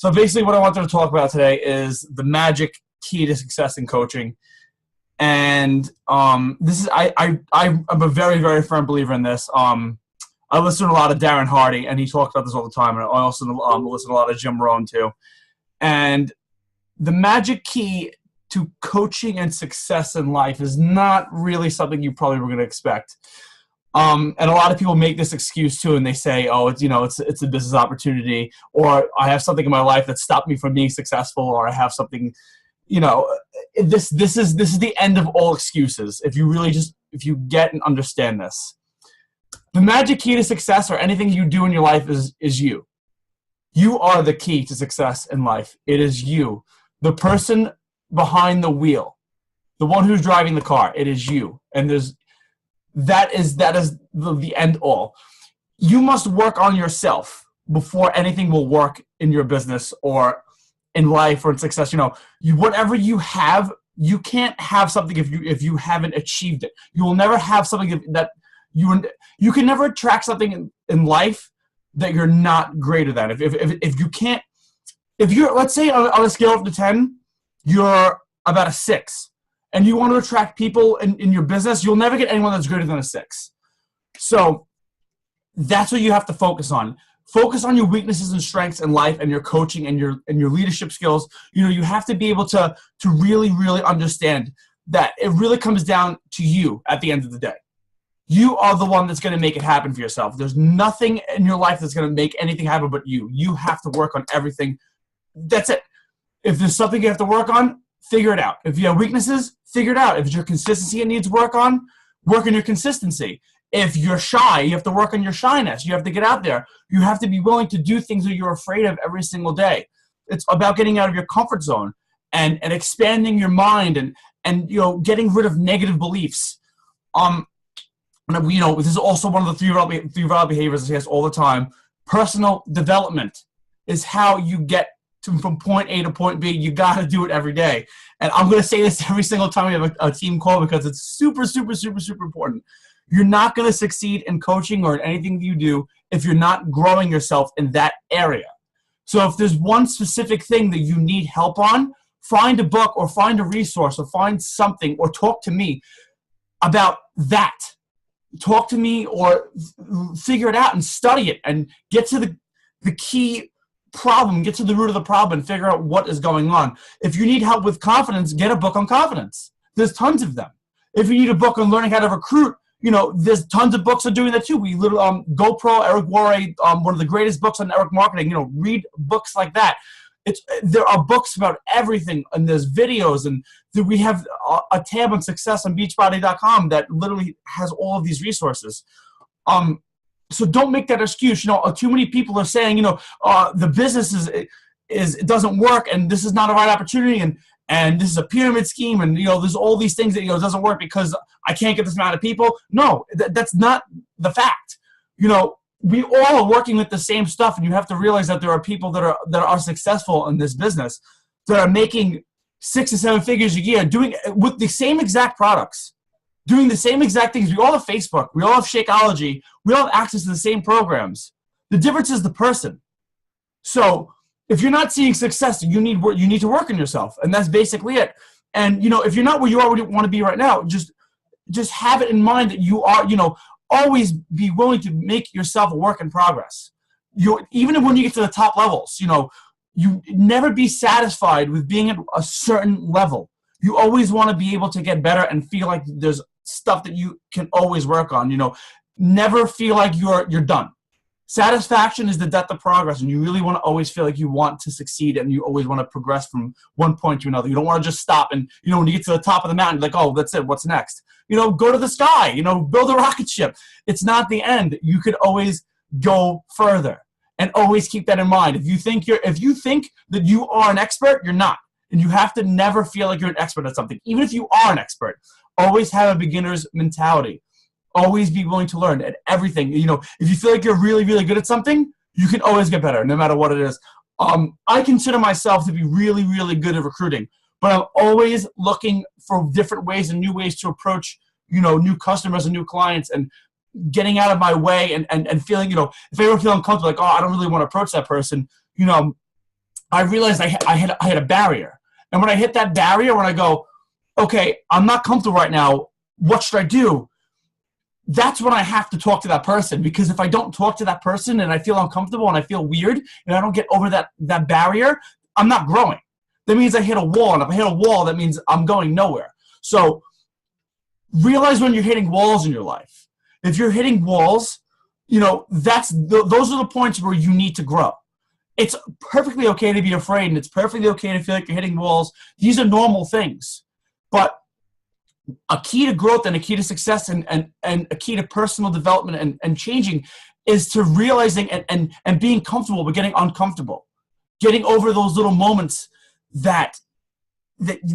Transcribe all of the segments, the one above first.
So basically what I wanted to talk about today is the magic key to success in coaching. And this is I'm a very, very firm believer in this. I listen to a lot of Darren Hardy, and he talks about this all the time. And I also listen to a lot of Jim Rohn too. And the magic key to coaching and success in life is not really something you probably were going to expect. And a lot of people make this excuse too, and they say, "Oh, it's a business opportunity," or "I have something in my life that stopped me from being successful," or "I have something." This is the end of all excuses. If you get and understand this, the magic key to success or anything you do in your life is you. You are the key to success in life. It is you, the person behind the wheel, the one who's driving the car. It is you, and that is the end all. You must work on yourself before anything will work in your business or in life or in success. Whatever you have, you can't have something if you haven't achieved it. You will never have something that you can never attract something in life that you're not greater than. If you're, let's say on a scale of 10, you're about a 6, and you want to attract people in your business, you'll never get anyone that's greater than a 6. So that's what you have to focus on. Focus on your weaknesses and strengths in life and your coaching and your leadership skills. You have to be able to really, really understand that it really comes down to you at the end of the day. You are the one that's going to make it happen for yourself. There's nothing in your life that's going to make anything happen but you. You have to work on everything. That's it. If there's something you have to work on, figure it out. If you have weaknesses, figure it out. If it's your consistency it needs work on your consistency. If you're shy, you have to work on your shyness. You have to get out there. You have to be willing to do things that you're afraid of every single day. It's about getting out of your comfort zone and expanding your mind and getting rid of negative beliefs. This is also one of the three valid behaviors I say all the time. Personal development is how you get from point A to point B. You got to do it every day. And I'm going to say this every single time we have a team call because it's super, super, super, super important. You're not going to succeed in coaching or in anything you do if you're not growing yourself in that area. So if there's one specific thing that you need help on, find a book or find a resource or find something or talk to me about that. Talk to me or figure it out and study it and get to the key problem, get to the root of the problem and figure out what is going on. If you need help with confidence, get a book on confidence. There's tons of them. If you need a book on learning how to recruit, there's tons of books on doing that too. We literally, GoPro, Eric Worre, one of the greatest books on network marketing, read books like that. There are books about everything, and there's videos, and we have a tab on success on beachbody.com that literally has all of these resources. So don't make that excuse. Too many people are saying, the business it doesn't work, and this is not a right opportunity, and this is a pyramid scheme, and there's all these things that doesn't work because I can't get this amount of people. No, that's not the fact. We all are working with the same stuff, and you have to realize that there are people that are successful in this business that are making 6 to 7 figures a year doing with the same exact products, doing the same exact things. We all have Facebook. We all have Shakeology. We all have access to the same programs. The difference is the person. So if you're not seeing success, you need to work on yourself, and that's basically it. And if you're not where you already want to be right now, just have it in mind that you are, always be willing to make yourself a work in progress. Even when you get to the top levels, you never be satisfied with being at a certain level. You always want to be able to get better and feel like there's stuff that you can always work on. Never feel like you're done. Satisfaction is the depth of progress, and you really want to always feel like you want to succeed and you always want to progress from one point to another. You don't want to just stop and, when you get to the top of the mountain, you're like, oh, that's it, what's next? Go to the sky, build a rocket ship. It's not the end. You could always go further, and always keep that in mind. If you think that you are an expert, you're not. And you have to never feel like you're an expert at something. Even if you are an expert, always have a beginner's mentality. Always be willing to learn at everything. If you feel like you're really, really good at something, you can always get better, no matter what it is. I consider myself to be really, really good at recruiting, but I'm always looking for different ways and new ways to approach, new customers and new clients, and getting out of my way and feeling, if I ever feel uncomfortable, like, oh, I don't really want to approach that person, I realized I hit a barrier. And when I hit that barrier, when I go, okay, I'm not comfortable right now, what should I do? That's when I have to talk to that person, because if I don't talk to that person and I feel uncomfortable and I feel weird and I don't get over that barrier, I'm not growing. That means I hit a wall, and if I hit a wall, that means I'm going nowhere. So realize when you're hitting walls in your life. If you're hitting walls, those are the points where you need to grow. It's perfectly okay to be afraid, and it's perfectly okay to feel like you're hitting walls. These are normal things. But a key to growth and a key to success and a key to personal development and changing is to realizing and being comfortable but getting uncomfortable. Getting over those little moments that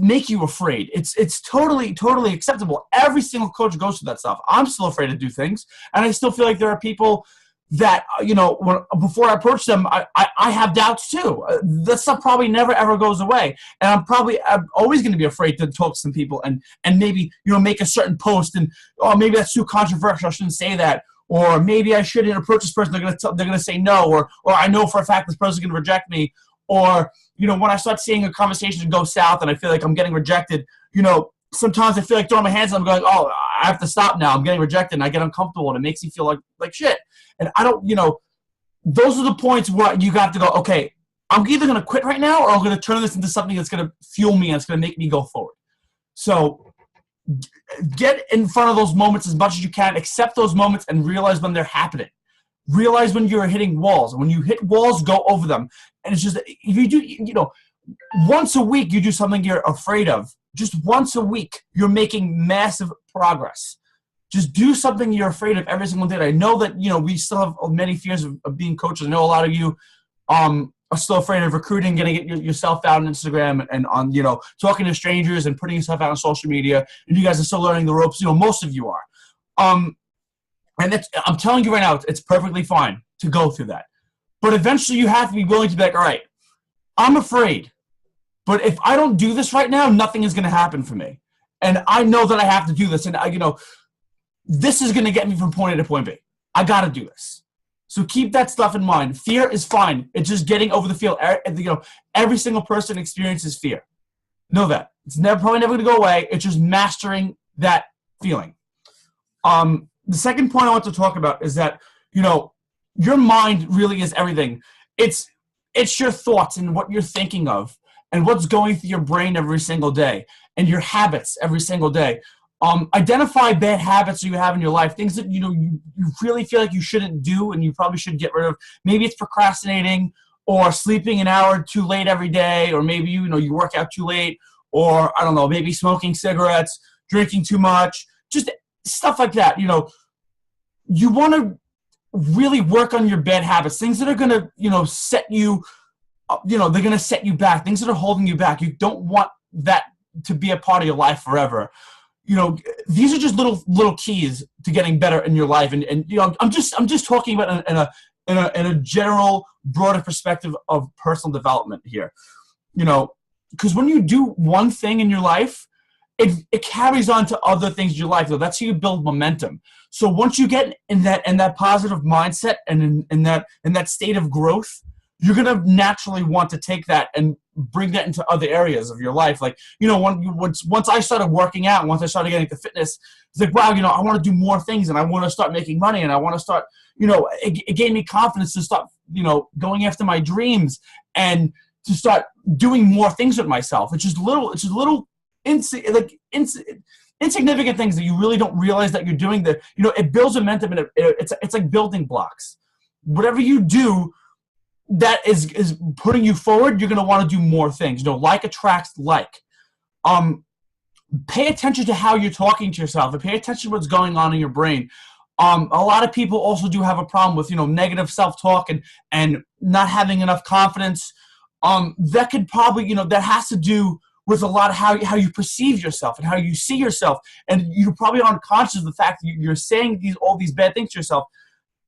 make you afraid. It's totally acceptable. Every single coach goes through that stuff. I'm still afraid to do things, and I still feel like there are people that, before I approach them, I have doubts too. That stuff probably never ever goes away, and I'm always going to be afraid to talk to some people and maybe make a certain post, and maybe that's too controversial, I shouldn't say that, or maybe I shouldn't approach this person. They're going to say no, or I know for a fact this person's going to reject me, or when I start seeing a conversation go south and I feel like I'm getting rejected, sometimes I feel like throwing my hands up. I'm going, oh, I have to stop now. I'm getting rejected, and I get uncomfortable, and it makes me feel like shit. And I don't, those are the points where you got to go, okay, I'm either going to quit right now, or I'm going to turn this into something that's going to fuel me and it's going to make me go forward. So get in front of those moments as much as you can. Accept those moments and realize when they're happening. Realize when you're hitting walls. When you hit walls, go over them. And it's just, if you do, once a week you do something you're afraid of. Just once a week, you're making massive progress. Just do something you're afraid of every single day. I know that, we still have many fears of being coaches. I know a lot of you are still afraid of recruiting, getting yourself out on Instagram and on, talking to strangers and putting yourself out on social media. And you guys are still learning the ropes. Most of you are. And I'm telling you right now, it's perfectly fine to go through that. But eventually you have to be willing to be like, all right, I'm afraid. But if I don't do this right now, nothing is going to happen for me. And I know that I have to do this. And, this is going to get me from point A to point B. I got to do this. So keep that stuff in mind. Fear is fine. It's just getting over the fear. Every single person experiences fear. Know that. It's probably never going to go away. It's just mastering that feeling. The second point I want to talk about is that, your mind really is everything. It's your thoughts and what you're thinking of and what's going through your brain every single day and your habits every single day. Identify bad habits that you have in your life, things that you really feel like you shouldn't do and you probably should get rid of. Maybe it's procrastinating or sleeping an hour too late every day, or maybe you work out too late, or I don't know, maybe smoking cigarettes, drinking too much, just stuff like that. You want to really work on your bad habits, things that are going to set you, they're going to set you back, things that are holding you back. You don't want that to be a part of your life forever. These are just little keys to getting better in your life. And I'm just talking about in a general, broader perspective of personal development here. Because when you do one thing in your life, it carries on to other things in your life. Though that's how you build momentum. So once you get in that positive mindset and in that state of growth, you're going to naturally want to take that and bring that into other areas of your life. Like, once I started working out, once I started getting into fitness, it's like, wow, I want to do more things, and I want to start making money, and I want to start, it gave me confidence to start, going after my dreams and to start doing more things with myself. It's just little insignificant things that you really don't realize that you're doing. That, it builds momentum, and it's like building blocks. Whatever you do that is putting you forward, you're going to want to do more things. Like attracts like. Pay attention to how you're talking to yourself, and pay attention to what's going on in your brain. A lot of people also do have a problem with, negative self-talk and not having enough confidence. That could probably, that has to do with a lot of how you perceive yourself and how you see yourself. And you're probably unconscious of the fact that you're saying all these bad things to yourself.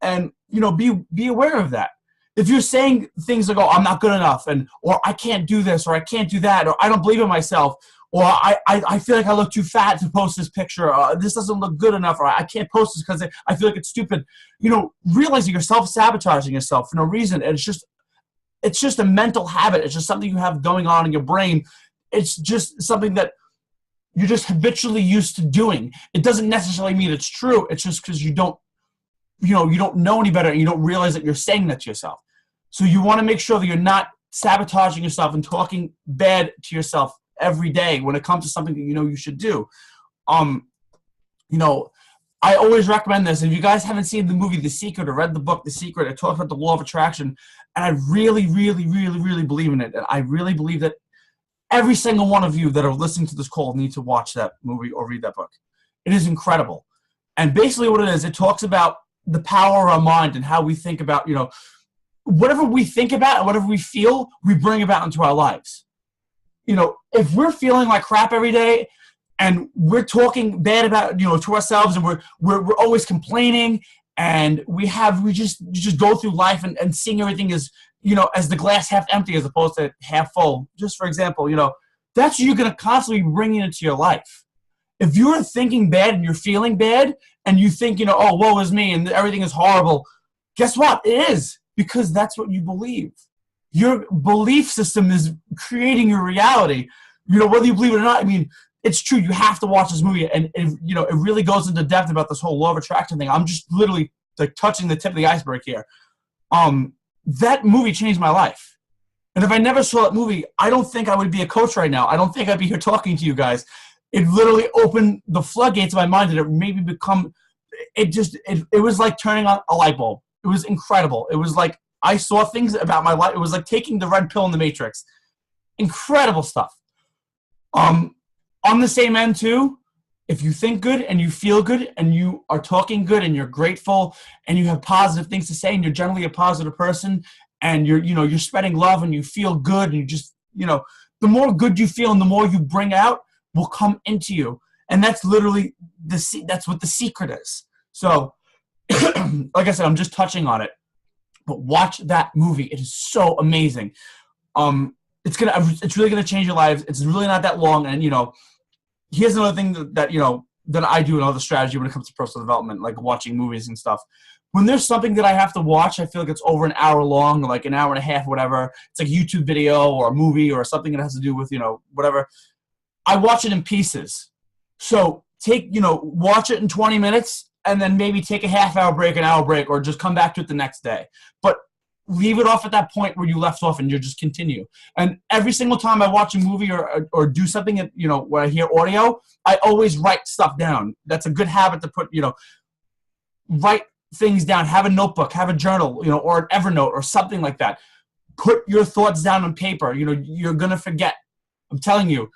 And, be aware of that. If you're saying things like, oh, I'm not good enough, or I can't do this, or I can't do that, or I don't believe in myself, or I feel like I look too fat to post this picture, or this doesn't look good enough, or I can't post this because I feel like it's stupid, realizing you're self-sabotaging yourself for no reason. And it's just it's just a mental habit. It's just something you have going on in your brain. It's just something that you're just habitually used to doing. It doesn't necessarily mean it's true. It's just because you don't know any better and you don't realize that you're saying that to yourself. So you want to make sure that you're not sabotaging yourself and talking bad to yourself every day when it comes to something that you know you should do. I always recommend this. If you guys haven't seen the movie The Secret or read the book The Secret, it talks about the law of attraction, and I really, really, really, really believe in it. And I really believe that every single one of you that are listening to this call need to watch that movie or read that book. It is incredible. And basically what it is, it talks about the power of our mind and how we think about, whatever we think about and whatever we feel, we bring about into our lives. If we're feeling like crap every day and we're talking bad about, to ourselves, and we're always complaining, and we just go through life and seeing everything as, as the glass half empty as opposed to half full. Just for example, that's what you're going to constantly be bringing into your life. If you're thinking bad and you're feeling bad and you think, oh, woe is me and everything is horrible, guess what? It is, because that's what you believe. Your belief system is creating your reality. Whether you believe it or not, it's true. You have to watch this movie, and it really goes into depth about this whole law of attraction thing. I'm just literally like touching the tip of the iceberg here. That movie changed my life. And if I never saw that movie, I don't think I would be a coach right now. I don't think I'd be here talking to you guys. It literally opened the floodgates of my mind, and it made me become, it was like turning on a light bulb. It was incredible. It was like I saw things about my life. It was like taking the red pill in the Matrix. Incredible stuff. On the same end too, if you think good and you feel good and you are talking good and you're grateful and you have positive things to say and you're generally a positive person and you're spreading love and you feel good and you just, the more good you feel and the more you bring out will come into you. And that's literally that's what the secret is. So like I said, I'm just touching on it, but watch that movie. It is so amazing. It's really gonna change your lives. It's really not that long. And here's another thing that I do, another strategy when it comes to personal development, like watching movies and stuff. When there's something that I have to watch, I feel like it's over an hour long, like an hour and a half, whatever. It's like a YouTube video or a movie or something that has to do with whatever. I watch it in pieces. So watch it in 20 minutes and then maybe take a half-hour break, an hour break, or just come back to it the next day. But leave it off at that point where you left off and you just continue. And every single time I watch a movie or do something, when I hear audio, I always write stuff down. That's a good habit to put, write things down. Have a notebook, have a journal, or an Evernote or something like that. Put your thoughts down on paper. You're going to forget. I'm telling you,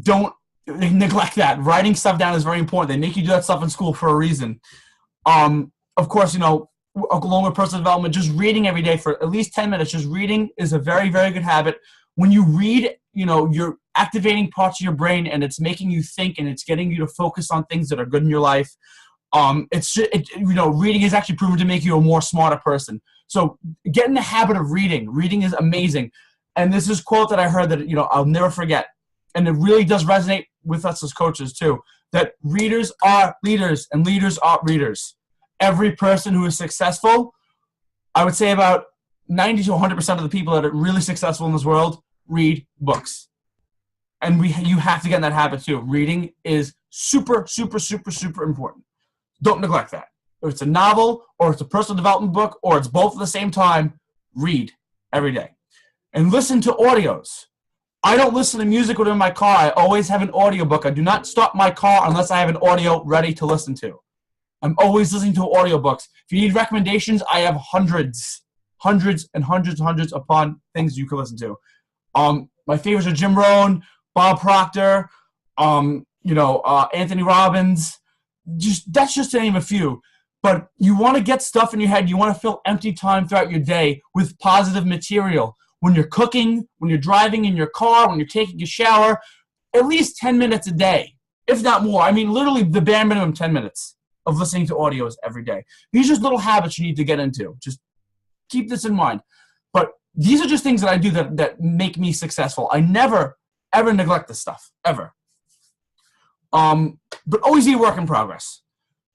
don't neglect that. Writing stuff down is very important. They make you do that stuff in school for a reason. Of course, along with personal development, just reading every day for at least 10 minutes. Just reading is a very, very good habit. When you read, you're activating parts of your brain and it's making you think and it's getting you to focus on things that are good in your life. Reading is actually proven to make you a more smarter person. So get in the habit of reading. Reading is amazing. And this is a quote that I heard that, I'll never forget. And it really does resonate with us as coaches too, that readers are leaders and leaders are readers. Every person who is successful, I would say about 90 to 100% of the people that are really successful in this world read books. And you have to get in that habit too. Reading is super, super, super, super important. Don't neglect that. If it's a novel or it's a personal development book or it's both at the same time, read every day. And listen to audios. I don't listen to music when I'm in my car. I always have an audiobook. I do not stop my car unless I have an audio ready to listen to. I'm always listening to audiobooks. If you need recommendations, I have hundreds upon things you can listen to. My favorites are Jim Rohn, Bob Proctor, Anthony Robbins. That's just to name a few. But you want to get stuff in your head. You want to fill empty time throughout your day with positive material. When you're cooking, when you're driving in your car, when you're taking a shower, at least 10 minutes a day, if not more. Literally the bare minimum 10 minutes of listening to audios every day. These are just little habits you need to get into. Just keep this in mind. But these are just things that I do that make me successful. I never, ever neglect this stuff, ever. But always be a work in progress.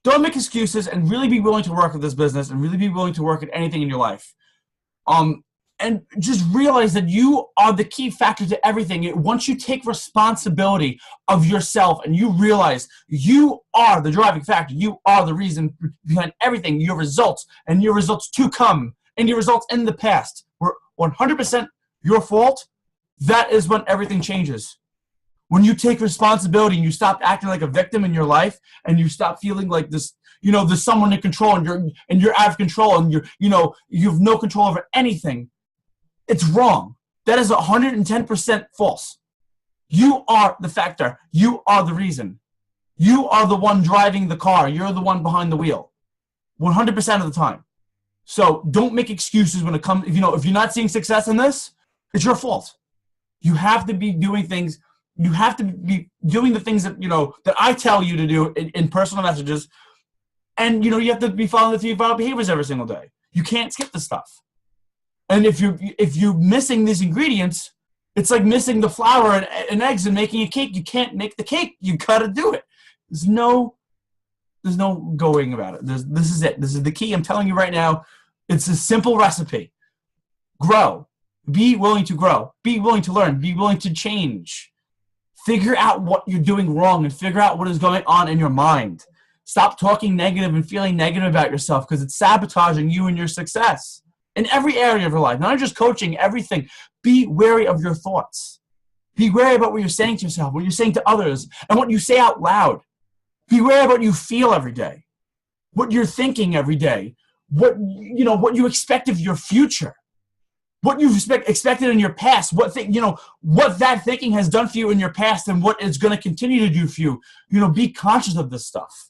Don't make excuses and really be willing to work at this business and really be willing to work at anything in your life. And just realize that you are the key factor to everything. Once you take responsibility of yourself and you realize you are the driving factor, you are the reason behind everything, your results and your results to come and your results in the past were 100% your fault, that is when everything changes. When you take responsibility and you stop acting like a victim in your life and you stop feeling like this, there's someone in control and you're out of control and you have no control over anything. It's wrong. That is 110% false. You are the factor. You are the reason. You are the one driving the car. You're the one behind the wheel. 100% of the time. So don't make excuses when it comes, if you're not seeing success in this, it's your fault. You have to be doing things. You have to be doing the things that, that I tell you to do in personal messages. And, you have to be following the 3 vital behaviors every single day. You can't skip the stuff. And if you're missing these ingredients, it's like missing the flour and eggs and making a cake. You can't make the cake. You gotta do it. There's no going about it. This is it. This is the key. I'm telling you right now. It's a simple recipe. Grow. Be willing to grow. Be willing to learn. Be willing to change. Figure out what you're doing wrong and figure out what is going on in your mind. Stop talking negative and feeling negative about yourself because it's sabotaging you and your success. In every area of your life, not just coaching, everything. Be wary of your thoughts. Be wary about what you're saying to yourself, what you're saying to others, and what you say out loud. Be wary about what you feel every day, what you're thinking every day, what you expect of your future, what you've expected in your past, what that thinking has done for you in your past, and what it's going to continue to do for you. Be conscious of this stuff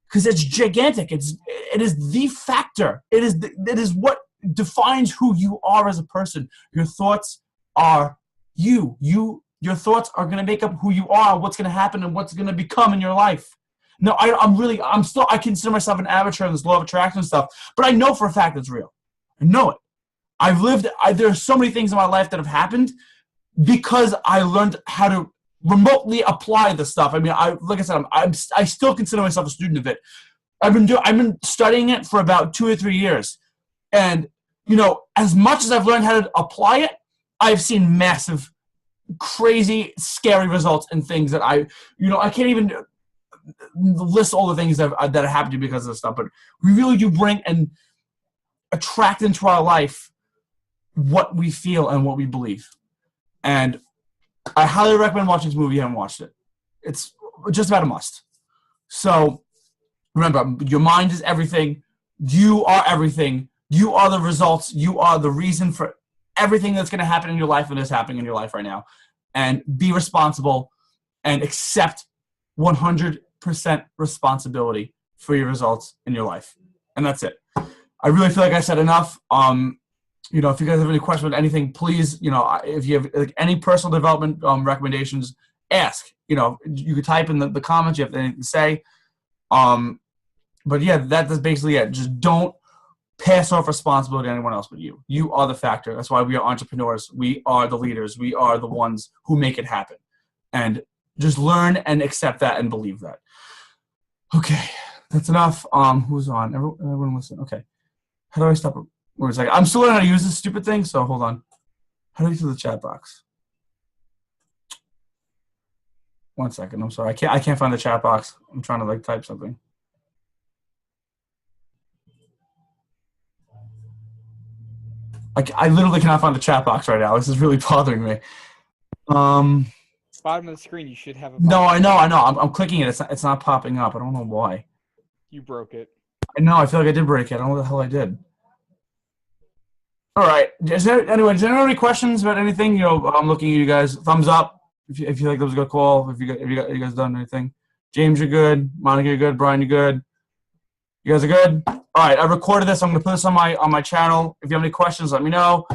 because it's gigantic. It is the factor. It is what defines who you are as a person. Your thoughts are you. Your thoughts are going to make up who you are, what's going to happen, and what's going to become in your life. No, I consider myself an amateur in this law of attraction stuff, but I know for a fact it's real. I know it. There are so many things in my life that have happened because I learned how to remotely apply this stuff. I mean, like I said, I still consider myself a student of it. I've been studying it for about 2 or 3 years. And, as much as I've learned how to apply it, I've seen massive, crazy, scary results in things that I can't even list all the things that have happened to me because of this stuff. But we really do bring and attract into our life what we feel and what we believe. And I highly recommend watching this movie if you haven't watched it. It's just about a must. So remember, your mind is everything. You are everything. You are the results. You are the reason for everything that's going to happen in your life and is happening in your life right now. And be responsible and accept 100% responsibility for your results in your life. And that's it. I really feel like I said enough. If you guys have any questions about anything, please, if you have any personal development recommendations, ask. You can type in the comments. You have anything to say. But yeah, that's basically it. Just don't pass off responsibility to anyone else but you. You are the factor. That's why we are entrepreneurs. We are the leaders. We are the ones who make it happen. And just learn and accept that and believe that. Okay, that's enough. Who's on? Everyone listen. Okay. How do I stop? Wait a second. I'm still learning how to use this stupid thing, so hold on. How do I get to the chat box? 1 second. I'm sorry. I can't find the chat box. I'm trying to type something. I literally cannot find the chat box right now. This is really bothering me. Bottom of the screen, you should have a. No, I know. I'm clicking it. It's not popping up. I don't know why. You broke it. I know. I feel like I did break it. I don't know what the hell I did. All right. Is there any questions about anything? I'm looking at you guys. Thumbs up if you think that was a good call. If you guys done anything. James, you're good. Monica, you're good. Brian, you're good. You guys are good? All right, I recorded this. I'm going to put this on my channel. If you have any questions, let me know.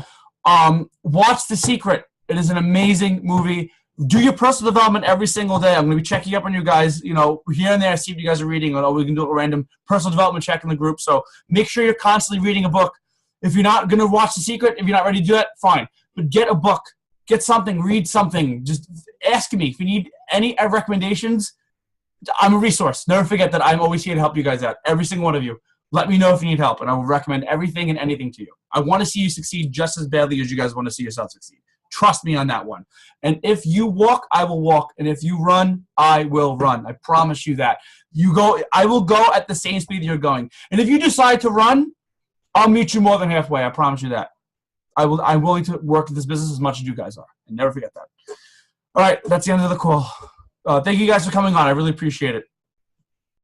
Watch The Secret. It is an amazing movie. Do your personal development every single day. I'm going to be checking up on you guys, here and there, see what you guys are reading. Or we can do a random personal development check in the group. So make sure you're constantly reading a book. If you're not going to watch The Secret, if you're not ready to do that, fine. But get a book. Get something. Read something. Just ask me. If you need any recommendations, I'm a resource. Never forget that I'm always here to help you guys out. Every single one of you. Let me know if you need help, and I will recommend everything and anything to you. I want to see you succeed just as badly as you guys want to see yourself succeed. Trust me on that one. And if you walk, I will walk. And if you run, I will run. I promise you that. I will go at the same speed you're going. And if you decide to run, I'll meet you more than halfway. I promise you that. I'm willing to work in this business as much as you guys are. And never forget that. All right, that's the end of the call. Thank you guys for coming on. I really appreciate it.